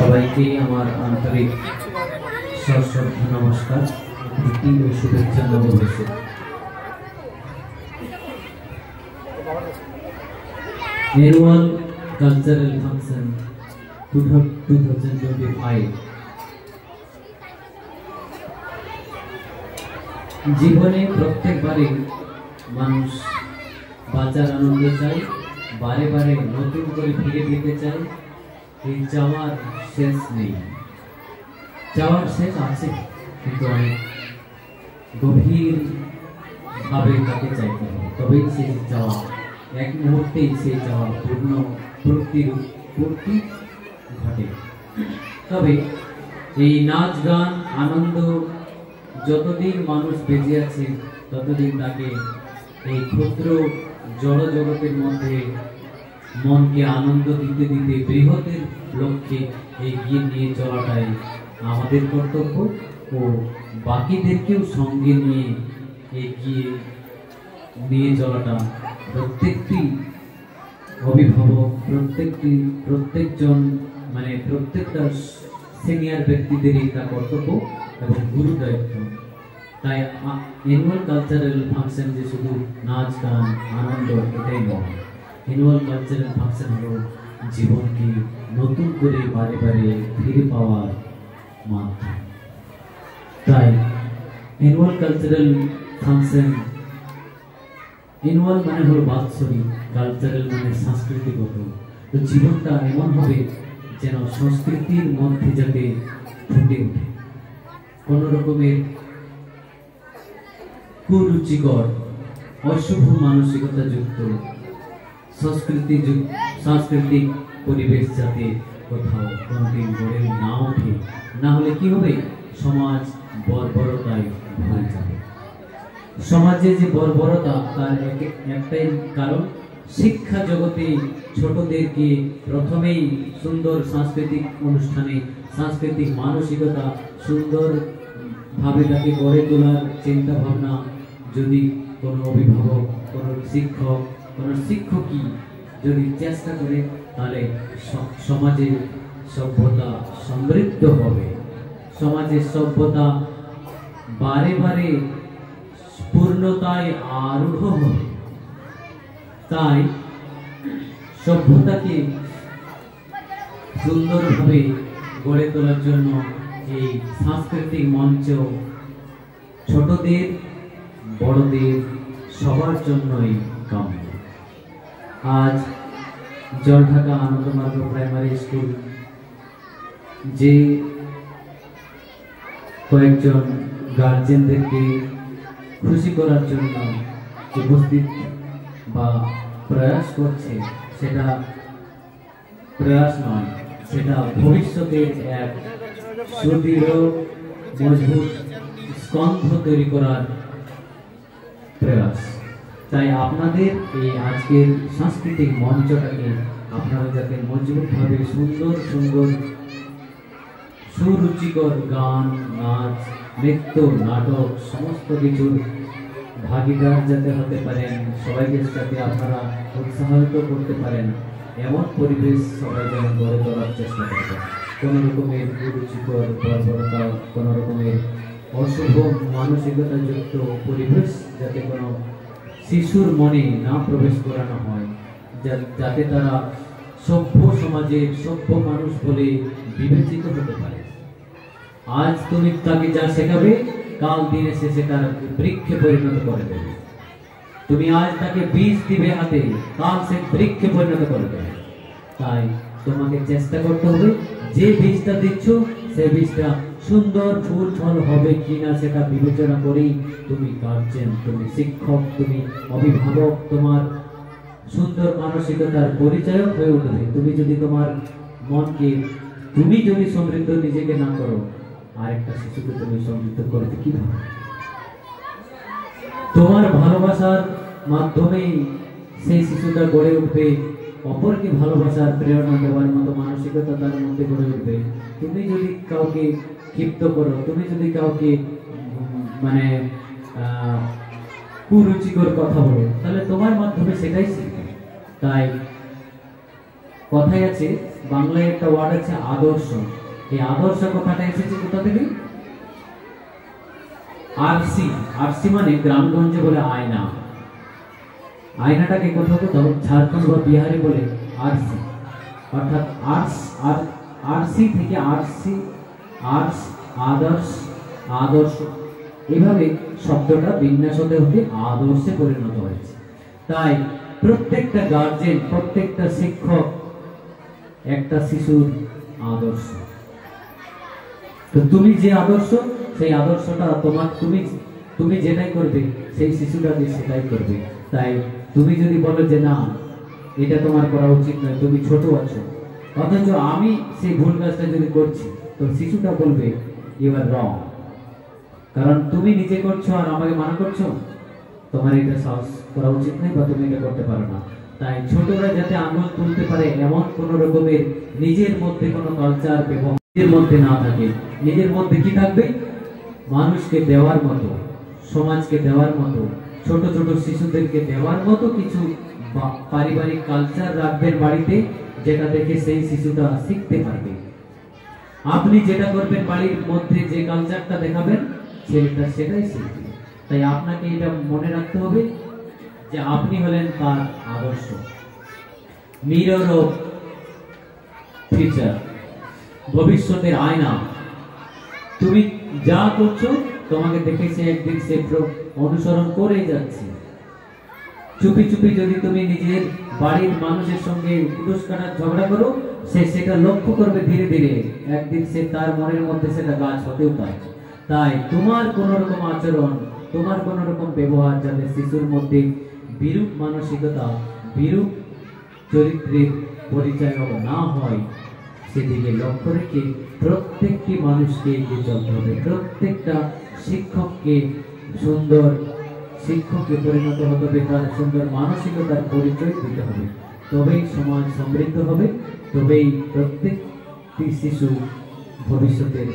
সবাইকে আমার আন্তরিক সশ্রদ্ধ নমস্কার, প্রীতি ও শুভেচ্ছা নববর্ষে। Annual Cultural Function 2025 জীবনে প্রত্যেকবারে মানুষ বাঁচার আনন্দ চায়, বারে বারে নতুন করে ফিরে পেতে চায়। এই চাওয়ার শেষ নেই, চাওয়ার শেষ আছে, কিন্তু অনেক গভীর ভাবে তাকে চাইতে হবে, তবেই সেই চাওয়া এক মুহূর্তেই সেই চাওয়া পূর্তি ঘটে। তবে এই নাচ গান আনন্দ যতদিন মানুষ বেঁচে আছে ততদিন তাকে এই ক্ষুদ্র জড় জগতের মধ্যে মনকে আনন্দ দিতে দিতে বৃহতের লক্ষ্যে এগিয়ে নিয়ে চলাটাই আমাদের কর্তব্য ও বাকিদেরকেও সঙ্গে নিয়ে এগিয়ে নিয়ে চলাটা প্রত্যেকটি অভিভাবক, প্রত্যেকজন প্রত্যেকটা সিনিয়র ব্যক্তিদেরই তা কর্তব্য এবং গুরু দায়িত্ব। তাই অ্যানুয়াল কালচারাল ফাংশন যে শুধু নাচ গান আনন্দ এটাই নয়, অ্যানুয়াল কালচারাল ফাংশন হলো জীবনকে নতুন করে বারে বারে ফিরে পাওয়ার মাধ্যম। তাই অ্যানুয়াল কালচারাল ফাংশন, অ্যানুয়াল মানে হলো বাৎসরিক, কালচারাল মানে সংস্কৃতিগত। তো জীবনটা এমন হবে যেন সংস্কৃতির মধ্যে যাতে ফুটে ওঠে, কোনো রকমের কুরুচিকর অশুভ মানসিকতা যুক্ত সাংস্কৃতিক পরিবেশ যাতে কোথাও কোনোদিন গড়ে না ওঠে, না হলে কি হবে, সমাজ বর্বরতায় ভরে যাবে। সমাজে যে বর্বরতা তার একটাই কারণ, শিক্ষা জগতে ছোটদেরকে প্রথমেই সুন্দর সাংস্কৃতিক অনুষ্ঠানে সাংস্কৃতিক মানসিকতা সুন্দরভাবে তাকে গড়ে তোলার চিন্তা ভাবনা যদি কোনো অভিভাবক, কোনো শিক্ষক, কোনো শিক্ষকই যদি চেষ্টা করে, তাহলে সমাজের সভ্যতা সমৃদ্ধ হবে, সমাজের সভ্যতা বারে বারে পূর্ণতায় আরূঢ় হবে। তাই সভ্যতাকে সুন্দরভাবে গড়ে তোলার জন্য এই সাংস্কৃতিক মঞ্চ ছোটদের বড়দের সবার জন্যই কাম্য। আজ জলঢাকা আনন্দমার্গ প্রাইমারি স্কুল যে কয়েকজন গার্জেনদেরকে খুশি করার জন্য উপস্থিত বা প্রয়াস করছে, সেটা প্রয়াস নয়, সেটা ভবিষ্যতের এক সুদৃঢ় মজবুত স্কন্ধ তৈরি করার প্রয়াস। তাই আপনাদের এই আজকের সাংস্কৃতিক মঞ্চটাকে আপনারা যাতে মজবুতভাবে সুন্দর সুন্দর সুরুচিকর গান, নাচ, নৃত্য, নাটক সমস্ত কিছুর ভাগিদার যাতে হতে পারেন, সবাইকে যাতে আপনারা উৎসাহিত করতে পারেন, এমন পরিবেশ সবাই যেন গড়ে তোলার চেষ্টা করবেন। কোনো রকমের কুরুচিকর বর্বরতা, কোনো রকমের অশুভ মানসিকতা যুক্ত পরিবেশ যাতে কোনো শিশুর মনে না প্রবেশ করানো হয়, যাতে তারা সভ্য সমাজের সভ্য মানুষ বলে বিবেচিত হতে পারে। আজ তুমি তাকে যা শেখাবে, কাল দিনে শেষে তার বৃক্ষে পরিণত করে দেবে। তুমি আজ তাকে বীজ দিবে হাতে, কাল সে বৃক্ষে পরিণত করে দেবে। তাই তোমাকে চেষ্টা করতে হবে যে বীজটা দিচ্ছ সেই বীজটা সুন্দর ফুল ফল হবে কিনা সেটা বিবেচনা করেই তুমি গার্জেন, তুমি শিক্ষক, তুমি অভিভাবক তোমার সুন্দর মানসিকতার পরিচয় হয়ে উঠবে। তুমি যদি তোমার মনকে তুমি যদি সমৃদ্ধ নিজেকে না করো, আরেকটা শিশুকে তুমি সমৃদ্ধ করতে কিভাবে? তোমার ভালোবাসার মাধ্যমেই সেই শিশুটা গড়ে উঠবে, অপরকে ভালোবাসার প্রেরণা দেওয়ার মতো মানসিকতা তার মধ্যে গড়ে উঠবে। তুমি যদি কাউকে ক্ষিপ্ত করো, তুমি যদি কাউকে কুরুচিকর কথা বলো, তাহলে তোমার মাধ্যমে সেটাই শিখবে। তাই কথায় আছে, বাংলায় একটা ওয়ার্ড আছে আদর্শ। এই আদর্শ কথাটা এসেছে কোথা থেকে? আরসি। আরসি মানে গ্রামগঞ্জে বলে আয়না। আয়নাটাকে কোথাও কোথাও ঝাড়খণ্ড বা বিহারে বলে আরসি, অর্থাৎ আরসি থেকে আরসি, আর্স, আদর্শ, আদর্শ, এভাবে শব্দটা বিন্যাস হতে হতে আদর্শে পরিণত হয়েছে। তাই প্রত্যেকটা গার্জেন, প্রত্যেকটা শিক্ষক একটা শিশুর আদর্শ। তো তুমি যে আদর্শ, সেই আদর্শটা তুমি যেটাই করবে সেই শিশুটা সেটাই করবে। তাই তুমি যদি বলো যে না এটা তোমার করা উচিত নয়, তুমি ছোট আছো, অথচ আমি সেই ভুল কাজটা যদি করছি, তো শিশুটা বলবে ইউ আর রং, কারণ তুমি নিজে করছো আর আমাকে মানা করছো, তোমার এটা সাহস করা উচিত নয় বা তুমি এটা করতে পারো না। তাই ছোটরা যাতে আঙুল তুলতে পারে এমন কোন রকমের নিজের মধ্যে কোনো কালচার নিজের মধ্যে না থাকে। নিজের মধ্যে কি থাকবে? মানুষকে দেওয়ার মতো, সমাজকে দেওয়ার মতো, ছোট ছোট শিশুদেরকে দেওয়ার মতো কিছু পারিবারিক কালচার রাখবেন বাড়িতে, যেটা দেখে সেই শিশুটা শিখতে পারবে। আপনি যেটা করবেন বাড়ির মধ্যে, যে কালচারটা দেখাবেন, ছেলেটা সেটাই শিখবে। তাই আপনাকে এটা মনে রাখতে হবে যে আপনি হলেন তার আদর্শ, মিরর অফ ফিউচার, ভবিষ্যতের আয়না। তুমি যা করছো তোমাকে দেখে সে একদিন সে অনুসরণ করেই যাচ্ছে। চুপি চুপি যদি তুমি নিজের বাড়ির মানুষের সঙ্গে কুটুস কাটার ঝগড়া করো, সে সেটা লক্ষ্য করবে ধীরে ধীরে, একদিন সে তার মনের মধ্যে সেটা গাছ হতেও পারে। তাই তোমার কোন রকম আচরণ, তোমার কোন রকম ব্যবহার যাতে শিশুর মধ্যে বিরূপ মানসিকতা, বিরূপ চরিত্রের পরিচয় না হয়, সেদিকে লক্ষ্য রেখে প্রত্যেকটি মানুষকে এগিয়ে চলতে হবে। প্রত্যেকটা শিক্ষককে সুন্দর শিক্ষকে পরিণত হতে হবে, তার সুন্দর মানসিকতার পরিচয় দিতে হবে। তবেই সমাজ সমৃদ্ধ হবে, তবেই প্রত্যেকটি শিশু ভবিষ্যতের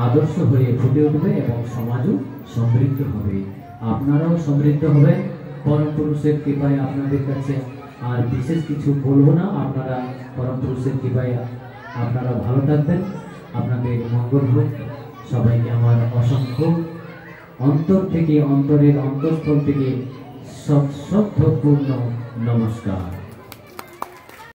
আদর্শ হয়ে ফুটে উঠবে এবং সমাজও সমৃদ্ধ হবে। আপনারাও সমৃদ্ধ হবেন পরম পুরুষের কৃপায়। আপনাদের কাছে আর বিশেষ কিছু বলবো না। আপনারা পরম পুরুষের কৃপায় আপনারা ভালো থাকবেন, আপনাদের মঙ্গল হোক। সবাইকে আমার অসংখ্য অন্তর থেকে, অন্তরের অন্তঃস্থল থেকে শ্রদ্ধাপূর্ণ নমস্কার।